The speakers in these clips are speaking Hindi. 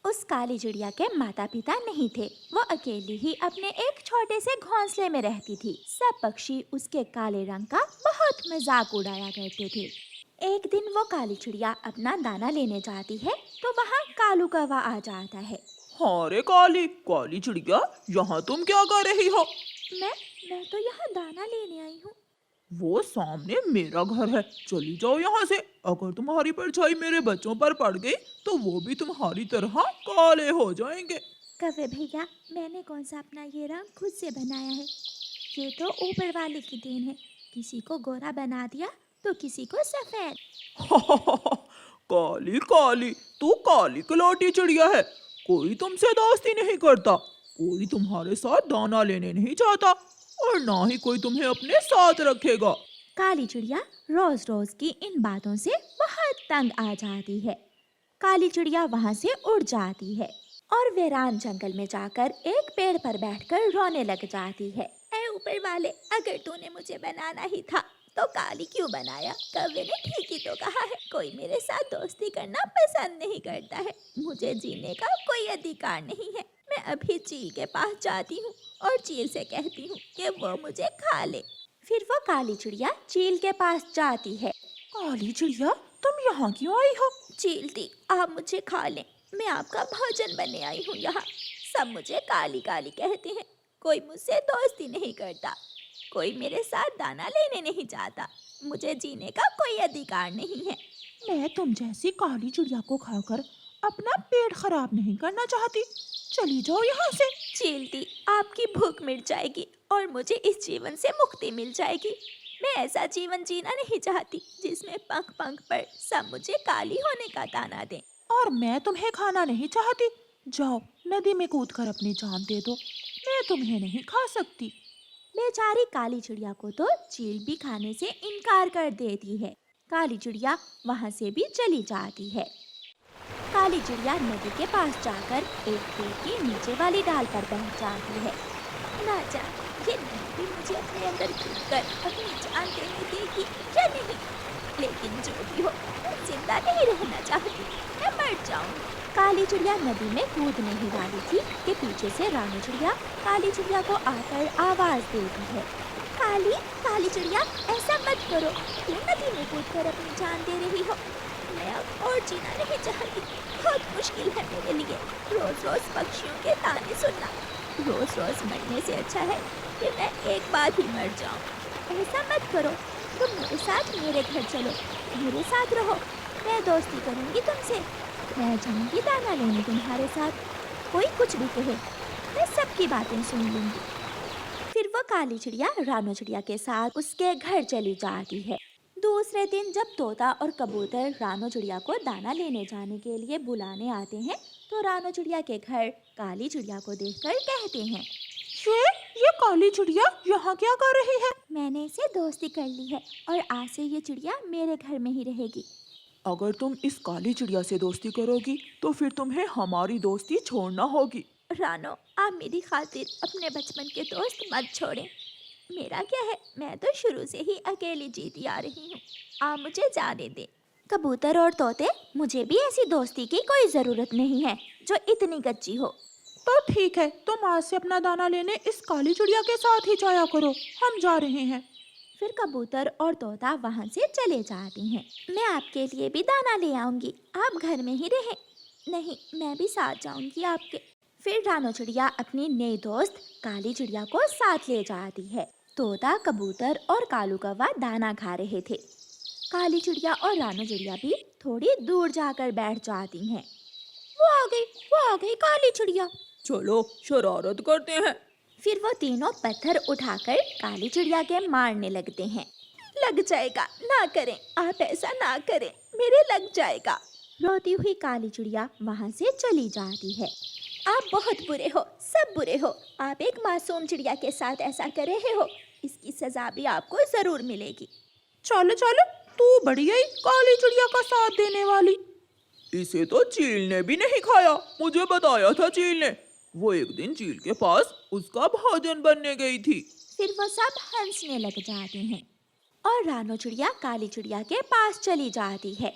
उस काली चिड़िया के माता पिता नहीं थे। वो अकेली ही अपने एक छोटे से घोंसले में रहती थी। सब पक्षी उसके काले रंग का बहुत मजाक उड़ाया करते थे। एक दिन वो काली चिड़िया अपना दाना लेने जाती है तो वहाँ कालू कौवा आ जाता है। हाँ रे काली काली चिड़िया, यहाँ तुम क्या कर रही हो? मैं मैं तो यहाँ दाना लेने आई हूँ। वो सामने मेरा घर है, चली जाओ यहाँ से। अगर तुम्हारी परछाई मेरे बच्चों पर पड़ गई तो वो भी तुम्हारी तरह काले हो जाएंगे। कौवे भैया, मैंने कौन सा अपना ये रंग खुद से बनाया है? ये तो ऊपर वाले की देन है। किसी को गोरा बना दिया तो किसी को सफेद। काली काली, तू काली कलौटी चिड़िया है। कोई तुमसे दोस्ती नहीं करता, कोई तुम्हारे साथ दाना लेने नहीं चाहता और ना ही कोई तुम्हें अपने साथ रखेगा। काली चिड़िया रोज रोज की इन बातों से बहुत तंग आ जाती है। काली चिड़िया वहाँ से उड़ जाती है और वीरान जंगल में जाकर एक पेड़ पर बैठकर रोने लग जाती है। ऐ ऊपर वाले, अगर तूने मुझे बनाना ही था तो काली क्यों बनाया? कौवे ने ठीक ही तो कहा है, कोई मेरे साथ दोस्ती करना पसंद नहीं करता है। मुझे जीने का कोई अधिकार नहीं है। मैं अभी चील के पास जाती हूँ और चील से कहती हूँ कि वो मुझे खा ले। फिर वो काली चिड़िया चील के पास जाती है। काली चिड़िया, तुम यहाँ क्यों आई हो? चील दी, आप मुझे खा लें, मैं आपका भोजन बनने आई हूँ यहाँ। सब मुझे काली काली कहते हैं, कोई मुझसे दोस्ती नहीं करता, कोई मेरे साथ दाना लेने नहीं चाहता, मुझे जीने का कोई अधिकार नहीं है। मैं तुम जैसी काली चिड़िया को खाकर अपना पेट खराब नहीं करना चाहती, चली जाओ यहाँ से। चीलती, आपकी भूख मिट जाएगी और मुझे इस जीवन से मुक्ति मिल जाएगी। मैं ऐसा जीवन जीना नहीं चाहती जिसमें पंख पंख पर सब मुझे काली होने का ताना दें। और मैं तुम्हें खाना नहीं चाहती, जाओ नदी में कूदकर अपनी जान दे दो, मैं तुम्हें नहीं खा सकती। बेचारी काली चिड़िया को तो चील भी खाने से इनकार कर देती है। काली चिड़िया वहाँ से भी चली जाती है। काली चिड़िया नदी के पास जाकर एक पेड़ की नीचे वाली डाल पर बैठ जाती है। ना जाने ये नदी मुझे अपने अंदर घुसकर अपनी जान देने देगी या नहीं, लेकिन जो भी हो मैं जिंदा नहीं रहना चाहती, मैं मर जाऊंगी। काली चिड़िया नदी में कूदने ही वाली थी कि पीछे से रानी चिड़िया काली चिड़िया को आकर आवाज देती है। काली काली चिड़िया, ऐसा मत करो, क्यों नदी में कूदकर अपनी जान दे रही हो? मैं अब और जीना नहीं चाहती, बहुत मुश्किल है मेरे लिए रोज रोज पक्षियों के ताने सुनना। रोज रोज मरने से अच्छा है कि मैं एक बार ही मर जाऊं। ऐसा मत करो, तुम मेरे साथ मेरे घर चलो, मेरे साथ रहो, मैं दोस्ती करूंगी तुमसे, मैं जाऊंगी दाना लेने तुम्हारे साथ। कोई कुछ भी कहे, मैं सबकी बातें सुन लूंगी। फिर वो काली चिड़िया रानो चिड़िया के साथ उसके घर चली जाती है। दूसरे दिन जब तोता और कबूतर रानो चिड़िया को दाना लेने जाने के लिए बुलाने आते हैं तो रानो चिड़िया के घर काली चिड़िया को देखकर कहते हैं, ये काली चिड़िया यहाँ क्या कर रही है? मैंने इसे दोस्ती कर ली है और आज से ये चिड़िया मेरे घर में ही रहेगी। अगर तुम इस काली चिड़िया से दोस्ती करोगी तो फिर तुम्हें हमारी दोस्ती छोड़ना होगी। रानो, आप मेरी खातिर अपने बचपन के दोस्त मत छोड़ें। मेरा क्या है, मैं तो शुरू से ही अकेली जीती आ रही हूँ, आप मुझे जाने दें। कबूतर और तोते, मुझे भी ऐसी दोस्ती की कोई जरूरत नहीं है जो इतनी कच्ची हो। तो ठीक है, तुम आज से अपना दाना लेने इस काली चिड़िया के साथ ही जाया करो, हम जा रहे हैं। फिर कबूतर और तोता वहाँ से चले जाते हैं। मैं आपके लिए भी दाना ले आऊंगी, आप घर में ही रहें। नहीं, मैं भी साथ जाऊंगी आपके। फिर रानो चिड़िया अपनी नई दोस्त काली चिड़िया को साथ ले जाती है। तोता, कबूतर और कालू कौवा दाना खा रहे थे। काली चिड़िया और रानो चिड़िया भी थोड़ी दूर जाकर बैठ जाती हैं। वो आ गई काली चिड़िया। चलो शरारत करते हैं। फिर वो तीनों पत्थर उठाकर काली चिड़िया के मारने लगते हैं। लग जाएगा, ना करें, आप ऐसा ना करें, मेरे लग जाएगा। रोती हुई काली चिड़िया वहाँ से चली जाती है। आप बहुत बुरे हो, सब बुरे हो, आप एक मासूम चिड़िया के साथ ऐसा कर रहे हो, इसकी सजा भी आपको जरूर मिलेगी। चलो चलो, तू बढ़िया ही काली चिड़िया का साथ देने वाली। इसे तो चील ने भी नहीं खाया, मुझे बताया था चील ने। वो एक दिन चील के पास उसका भोजन बनने गई थी। फिर वो सब हंसने लग जाते हैं और रानो चिड़िया काली चिड़िया के पास चली जाती है।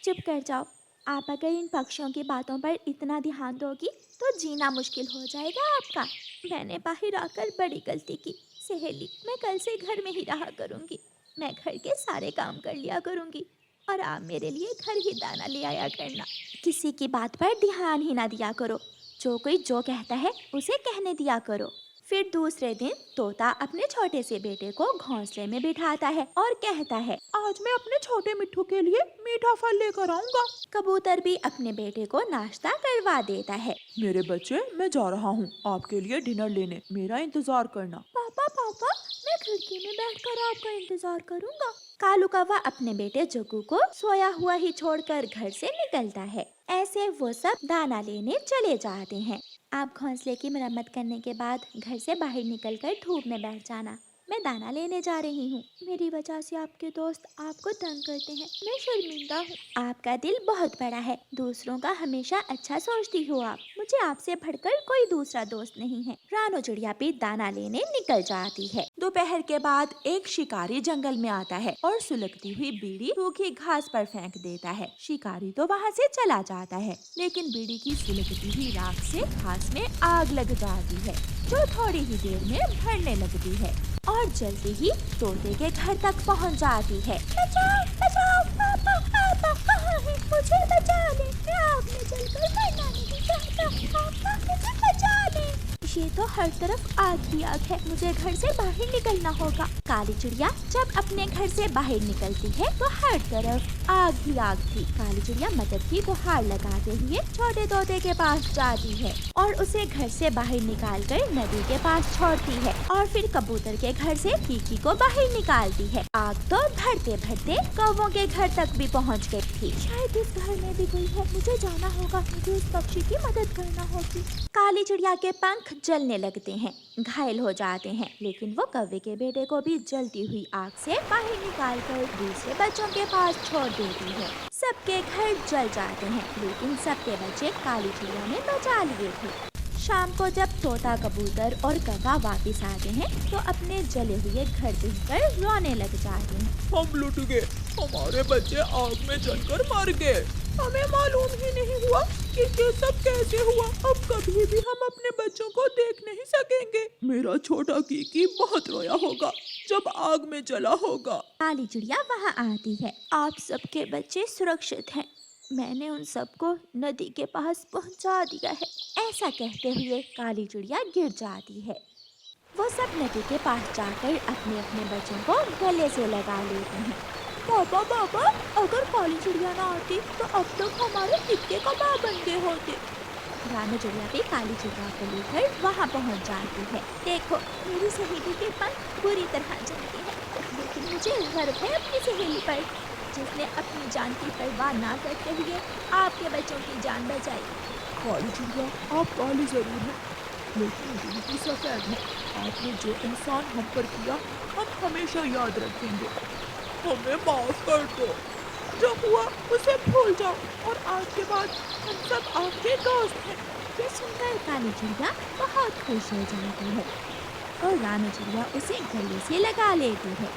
चुप कर जाओ, आप अगर इन पक्षियों की बातों पर इतना ध्यान दोगी तो जीना मुश्किल हो जाएगा आपका। मैंने बाहर आकर बड़ी गलती की। सहेली, मैं कल से घर में ही रहा करूँगी। मैं घर के सारे काम कर लिया करूँगी और आप मेरे लिए घर ही दाना ले आया करना। किसी की बात पर ध्यान ही ना दिया करो। जो कोई जो कहता है उसे कहने दिया करो। फिर दूसरे दिन तोता अपने छोटे से बेटे को घोंसले में बिठाता है और कहता है, आज मैं अपने छोटे मिट्ठू के लिए मीठा फल लेकर आऊंगा। कबूतर भी अपने बेटे को नाश्ता करवा देता है। मेरे बच्चे, मैं जा रहा हूँ आपके लिए डिनर लेने, मेरा इंतजार करना। पापा पापा, मैं खिड़की में बैठकर आपका इंतजार करूंगा। कालू कौवा अपने बेटे जुग्गू को सोया हुआ ही छोड़कर घर से निकलता है। ऐसे वो सब दाना लेने चले जाते हैं। आप घोंसले की मरम्मत करने के बाद घर से बाहर निकलकर धूप में बैठ जाना। मैं दाना लेने जा रही हूँ। मेरी वजह से आपके दोस्त आपको तंग करते हैं। मैं शर्मिंदा हूँ। आपका दिल बहुत बड़ा है। दूसरों का हमेशा अच्छा सोचती हो आप। मुझे आपसे बढ़कर कोई दूसरा दोस्त नहीं है। रानो चिड़िया भी दाना लेने निकल जाती है। दोपहर के बाद एक शिकारी जंगल में आता है और सुलगती हुई बीड़ी सूखी घास पर फेंक देता है। शिकारी तो वहाँ से चला जाता है, लेकिन बीड़ी की सुलगती हुई राख से घास में आग लग जाती है, जो थोड़ी ही देर में भरने लगती है और जल्दी ही तोते के घर तक पहुँच जाती है। बचाओ बचाओ, पापा पापा कहाँ है? मुझे बचा ले। मैं आग में जलकर मरना नहीं चाहता। पापा मुझे बचा ले। ये तो हर तरफ आग ही आग है। मुझे घर से बाहर निकलना होगा। काली चिड़िया जब अपने घर से बाहर निकलती है तो हर तरफ आग ही आग थी। काली चिड़िया मदद की गुहार लगाते हुए छोटे तोते के पास जाती है और उसे घर से बाहर निकालकर नदी के पास छोड़ती है और फिर कबूतर के घर से कीकी को बाहर निकालती है। आग तो भरते भरते कौवों के घर तक भी पहुंच गई थी। शायद इस घर में भी कोई है। मुझे जाना होगा। मुझे इस पक्षी की मदद करना होगी। काली चिड़िया के पंख जलने लगते हैं, घायल हो जाते हैं, लेकिन वो कौवे के बेटे को भी जलती हुई आग से बाहर निकालकर दूसरे बच्चों के पास छोड़ देती है। सबके घर जल जाते हैं, लेकिन सबके बच्चे काली चिड़िया ने बचा लिए थे। शाम को जब तोता, कबूतर और कौवा वापस आते हैं तो अपने जले हुए घर देखकर रोने लग जाते हैं। हम लुट गए, हमारे बच्चे आग में जलकर मर गए। हमें मालूम ही नहीं हुआ कि ये सब कैसे हुआ। अब कभी भी हम अपने बच्चों को देख नहीं सकेंगे। मेरा छोटा कीकी बहुत रोया होगा जब आग में जला होगा। काली चिड़िया वहाँ आती है। आप सबके बच्चे सुरक्षित हैं। मैंने उन सबको नदी के पास पहुँचा दिया है। ऐसा कहते हुए काली चिड़िया गिर जाती है। वो सब नदी के पास जाकर अपने अपने बच्चों को गले से लगा लेते हैं। पापा पापा, अगर काली चिड़िया ना आती तो अब तक हमारे कितने कबाब बन गए होते। रानो चिड़िया भी काली चिड़िया को लेकर वहाँ पहुँच जाती है। देखो, मेरी सहेली के पंख बुरी तरह जलते हैं, लेकिन मुझे गर्व है अपनी सहेली पर, जिसने अपनी जान की परवाह ना करते हुए आपके बच्चों की जान बचाई। काली चिड़िया, आप काली जरूर हैं, लेकिन दिल की सफेद है। आपने जो एहसान हम पर किया, हम हमेशा याद रखेंगे। हमें माफ कर दो। जो हुआ उसे भूल जाओ और आज के बाद हम सब आपके दोस्त हैं। ये सुनकर काली चिड़िया बहुत खुश हो जाती है और रानो चिड़िया उसे गले से लगा लेती है।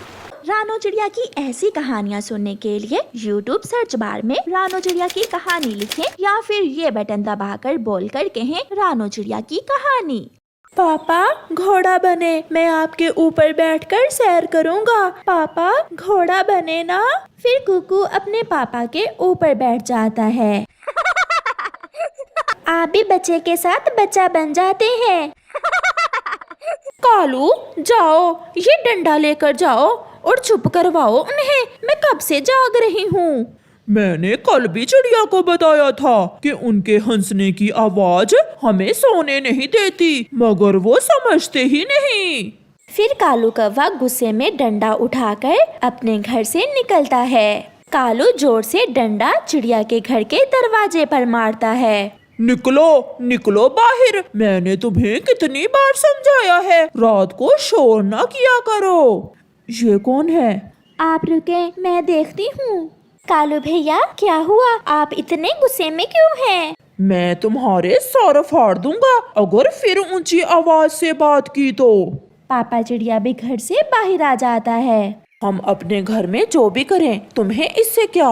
रानो चिड़िया की ऐसी कहानियाँ सुनने के लिए YouTube सर्च बार में रानो चिड़िया की कहानी लिखें या फिर ये बटन दबाकर बोलकर कहें रानो चिड़िया की कहानी। पापा घोड़ा बने, मैं आपके ऊपर बैठकर सैर करूंगा। पापा घोड़ा बने ना। फिर कुकू अपने पापा के ऊपर बैठ जाता है। आप भी बच्चे के साथ बच्चा बन जाते हैं। कालू जाओ, ये डंडा लेकर जाओ और चुप करवाओ उन्हें। मैं कब से जाग रही हूँ। मैंने कल भी चिड़िया को बताया था कि उनके हंसने की आवाज हमें सोने नहीं देती, मगर वो समझते ही नहीं। फिर कालू कौवा गुस्से में डंडा उठाकर अपने घर से निकलता है। कालू जोर से डंडा चिड़िया के घर के दरवाजे पर मारता है। निकलो निकलो बाहर, मैंने तुम्हें कितनी बार समझाया है रात को शोर ना किया करो। ये कौन है? आप रुके, मैं देखती हूँ। कालू भैया, क्या हुआ? आप इतने गुस्से में क्यों हैं? मैं तुम्हारे सर फाड़ दूंगा अगर फिर ऊंची आवाज से बात की तो। पापा चिड़िया भी घर से बाहर आ जाता है। हम अपने घर में जो भी करें तुम्हें इससे क्या?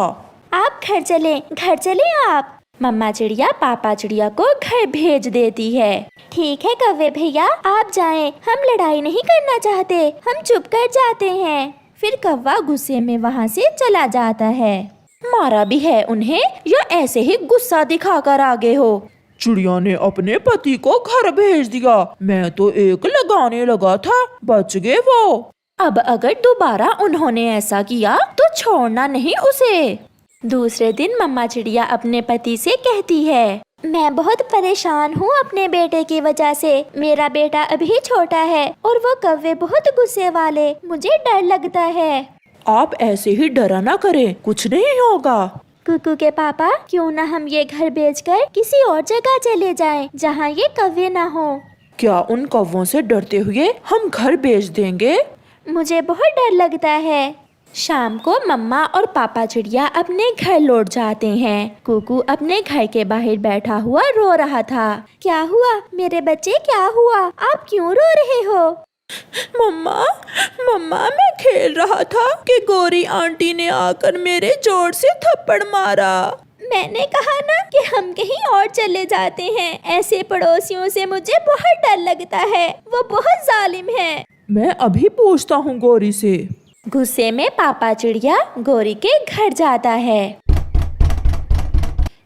आप घर चले आप। मम्मा चिड़िया पापा चिड़िया को घर भेज देती है। ठीक है कौवे भैया, आप जाएं, हम लड़ाई नहीं करना चाहते, हम चुप कर जाते हैं। फिर कौवा गुस्से में वहाँ से चला जाता है। मारा भी है उन्हें या ऐसे ही गुस्सा दिखाकर आगे हो? चिड़िया ने अपने पति को घर भेज दिया, मैं तो एक लगाने लगा था, बच गए वो। अब अगर दोबारा उन्होंने ऐसा किया तो छोड़ना नहीं उसे। दूसरे दिन मम्मा चिड़िया अपने पति से कहती है, मैं बहुत परेशान हूँ अपने बेटे की वजह से। मेरा बेटा अभी छोटा है और वो कौवे बहुत गुस्से वाले, मुझे डर लगता है। आप ऐसे ही डरा ना करें, कुछ नहीं होगा। कुकू के पापा, क्यों ना हम ये घर बेचकर किसी और जगह चले जाएं, जहाँ ये कौवे ना हो। क्या उन कौवों से डरते हुए हम घर बेच देंगे? मुझे बहुत डर लगता है। शाम को मम्मा और पापा चिड़िया अपने घर लौट जाते हैं। कुकू अपने घर के बाहर बैठा हुआ रो रहा था। क्या हुआ मेरे बच्चे, क्या हुआ, आप क्यों रो रहे हो? मम्मा मम्मा, मैं खेल रहा था कि गौरी आंटी ने आकर मेरे जोर से थप्पड़ मारा। मैंने कहा ना कि हम कहीं और चले जाते हैं, ऐसे पड़ोसियों से मुझे बहुत डर लगता है, वो बहुत जालिम है। मैं अभी पूछता हूँ गौरी से। गुस्से में पापा चिड़िया गौरी के घर जाता है।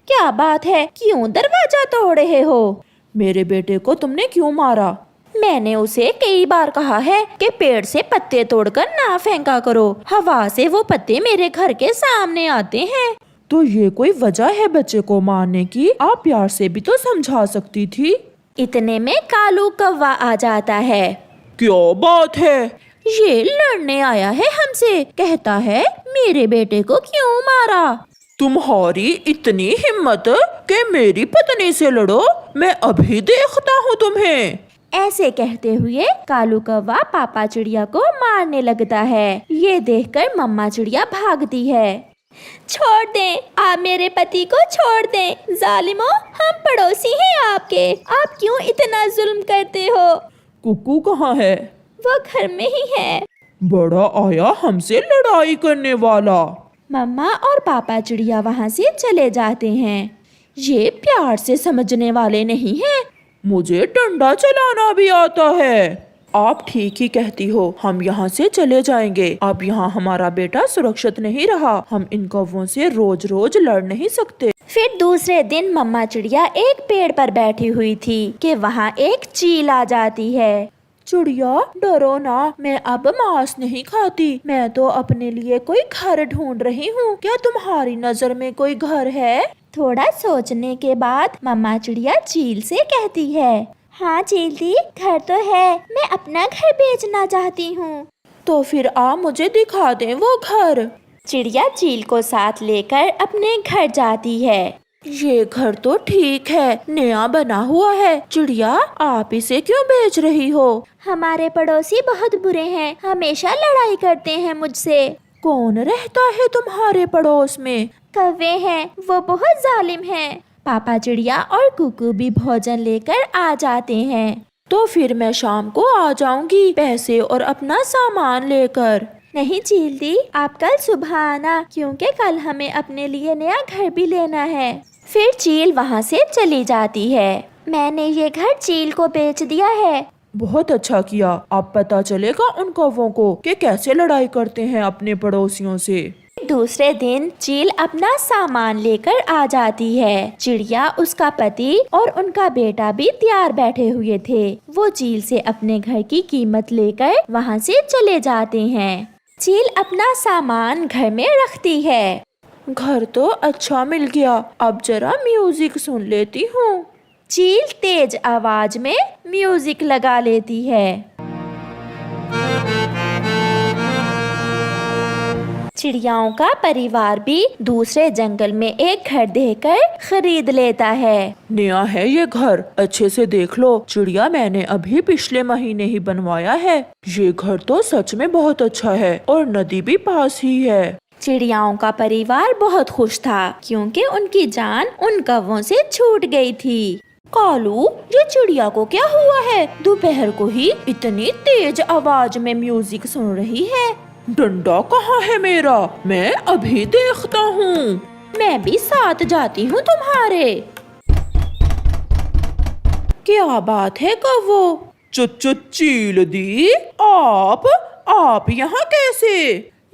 क्या बात है, क्यों दरवाजा तोड़ रहे हो? मेरे बेटे को तुमने क्यों मारा? मैंने उसे कई बार कहा है कि पेड़ से पत्ते तोड़कर ना फेंका करो, हवा से वो पत्ते मेरे घर के सामने आते हैं। तो ये कोई वजह है बच्चे को मारने की? आप प्यार से भी तो समझा सकती थी। इतने में कालू कौवा आ जाता है। क्या बात है? ये लड़ने आया है हमसे, कहता है मेरे बेटे को क्यों मारा। तुम्हारी इतनी हिम्मत कि मेरी पत्नी से लड़ो, मैं अभी देखता हूँ तुम्हें। ऐसे कहते हुए कालू कौवा पापा चिड़िया को मारने लगता है। ये देखकर मम्मा चिड़िया भागती है। छोड़ दें, आप मेरे पति को छोड़ दें, जालिमों, हम पड़ोसी हैं आपके, आप क्यों इतना जुल्म करते हो? कुकू कहाँ है? वो घर में ही है। बड़ा आया हमसे लड़ाई करने वाला। मम्मा और पापा चिड़िया वहाँ से चले जाते हैं। ये प्यार से समझने वाले नहीं हैं। मुझे डंडा चलाना भी आता है। आप ठीक ही कहती हो, हम यहाँ से चले जाएंगे। अब यहाँ हमारा बेटा सुरक्षित नहीं रहा, हम इन कौवों से रोज रोज लड़ नहीं सकते। फिर दूसरे दिन मम्मा चिड़िया एक पेड़ पर बैठी हुई थी कि वहाँ एक चील आ जाती है। चिड़िया डरो ना, मैं अब मांस नहीं खाती, मैं तो अपने लिए कोई घर ढूंढ रही हूँ। क्या तुम्हारी नजर में कोई घर है? थोड़ा सोचने के बाद मम्मा चिड़िया चील से कहती है, हाँ चील दी, घर तो है, मैं अपना घर बेचना चाहती हूँ। तो फिर आप मुझे दिखा दें वो घर। चिड़िया चील को साथ लेकर अपने घर जाती है। ये घर तो ठीक है, नया बना हुआ है। चिड़िया आप इसे क्यों बेच रही हो? हमारे पड़ोसी बहुत बुरे हैं, हमेशा लड़ाई करते हैं मुझसे। कौन रहता है तुम्हारे पड़ोस में? कौवे हैं, वो बहुत जालिम हैं। पापा चिड़िया और कुकू भी भोजन लेकर आ जाते हैं। तो फिर मैं शाम को आ जाऊंगी, पैसे और अपना सामान लेकर। नहीं चील दी, आप कल सुबह आना, क्योंकि कल हमें अपने लिए नया घर भी लेना है। फिर चील वहाँ से चली जाती है। मैंने ये घर चील को बेच दिया है। बहुत अच्छा किया, अब पता चलेगा उन कौवों को कि कैसे लड़ाई करते हैं अपने पड़ोसियों से। दूसरे दिन चील अपना सामान लेकर आ जाती है। चिड़िया, उसका पति और उनका बेटा भी तैयार बैठे हुए थे। वो चील से अपने घर की कीमत लेकर वहाँ से चले जाते हैं। चील अपना सामान घर में रखती है। घर तो अच्छा मिल गया, अब जरा म्यूजिक सुन लेती हूँ। चील तेज आवाज में म्यूजिक लगा लेती है। चिड़ियाओं का परिवार भी दूसरे जंगल में एक घर देखकर खरीद लेता है। नया है ये घर, अच्छे से देख लो। चिड़िया, मैंने अभी पिछले महीने ही बनवाया है। ये घर तो सच में बहुत अच्छा है और नदी भी पास ही है। चिड़ियाओं का परिवार बहुत खुश था क्योंकि उनकी जान उन कौवों से छूट गई थी। कालू, ये चिड़िया को क्या हुआ है? दोपहर को ही इतनी तेज आवाज में म्यूजिक सुन रही है। डंडा कहाँ है मेरा? मैं अभी देखता हूँ। मैं भी साथ जाती हूँ तुम्हारे। क्या बात है कव्वो? चील दी, आप यहाँ कैसे?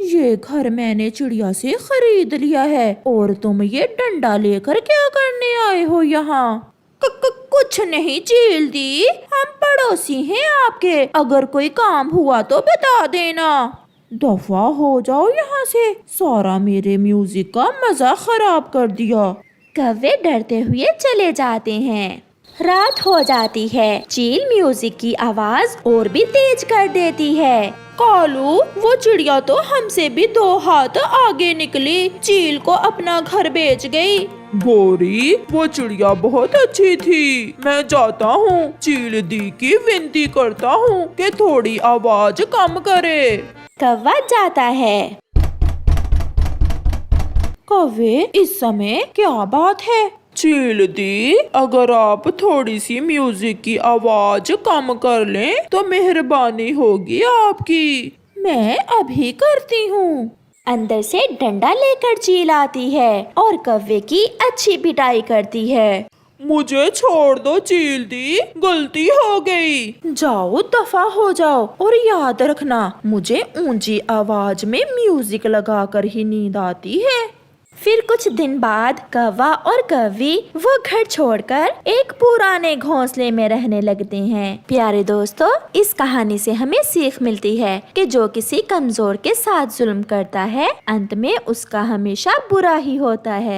ये घर मैंने चिड़िया से खरीद लिया है और तुम ये डंडा लेकर क्या करने आए हो यहाँ? कुछ नहीं चील दी, हम पड़ोसी हैं आपके, अगर कोई काम हुआ तो बता देना। दफा हो जाओ यहाँ से, सारा मेरे म्यूजिक का मजा खराब कर दिया। कव्वे डरते हुए चले जाते हैं। रात हो जाती है। चील म्यूजिक की आवाज और भी तेज कर देती है। कालू, वो चिड़िया तो हमसे भी 2 हाथ आगे निकली, चील को अपना घर बेच गई। गोरी, वो चिड़िया बहुत अच्छी थी। मैं जाता हूँ, चील दी की विनती करता हूँ कि थोड़ी आवाज कम करे। कौवा जाता है। कौवे, इस समय क्या बात है? चील दी, अगर आप थोड़ी सी म्यूजिक की आवाज कम कर लें तो मेहरबानी होगी आपकी। मैं अभी करती हूँ। अंदर से डंडा लेकर चील आती है और कौवे की अच्छी पिटाई करती है। मुझे छोड़ दो चील दी, गलती हो गई। जाओ, दफा हो जाओ और याद रखना, मुझे ऊंची आवाज में म्यूजिक लगाकर ही नींद आती है। फिर कुछ दिन बाद कौवा और कौवी वो घर छोड़कर एक पुराने घोंसले में रहने लगते हैं। प्यारे दोस्तों, इस कहानी से हमें सीख मिलती है कि जो किसी कमजोर के साथ जुल्म करता है, अंत में उसका हमेशा बुरा ही होता है।